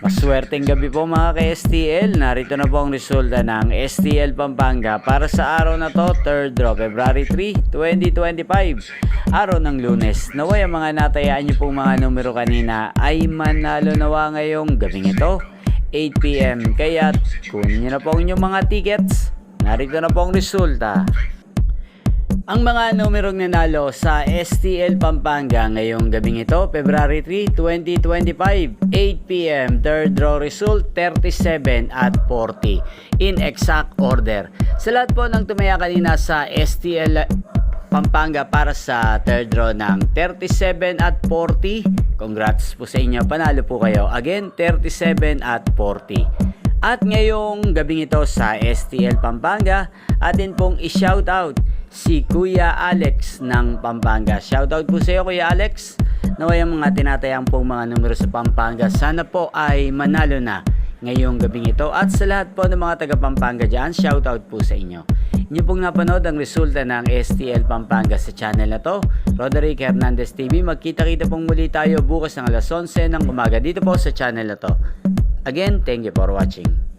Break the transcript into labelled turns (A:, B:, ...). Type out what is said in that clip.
A: Maswerteng gabi po mga ka-STL. Narito na po ang resulta ng STL Pampanga para sa araw na to, 3rd of February 3, 2025. Araw ng Lunes. Naway ang mga natayaan niyo pong mga numero kanina ay manalo nawa ngayong gabing ito, 8 PM. Kaya kunin niyo na po ang inyong mga tickets. Narito na po ang resulta. Ang mga numerong nanalo sa STL Pampanga ngayong gabing ito, February 3, 2025, 8 PM, third draw result 37 at 40 in exact order. Sa lahat po ng tumaya kanina sa STL Pampanga para sa third draw ng 37 at 40, congrats po sa inyo, panalo po kayo. Again, 37 at 40. At ngayong gabing ito sa STL Pampanga, atin pong i-shoutout si Kuya Alex ng Pampanga. Shoutout po sa iyo, Kuya Alex. Naway ang mga tinatayang pong mga numero sa Pampanga, sana po ay manalo na ngayong gabing ito. At sa lahat po ng mga taga Pampanga dyan, shoutout po sa inyo. Inyo pong napanood ang resulta ng STL Pampanga sa channel na to, Roderick Hernandez TV. Magkita-kita pong muli tayo bukas ng alas 11 ng umaga dito po sa channel na to. Again, thank you for watching.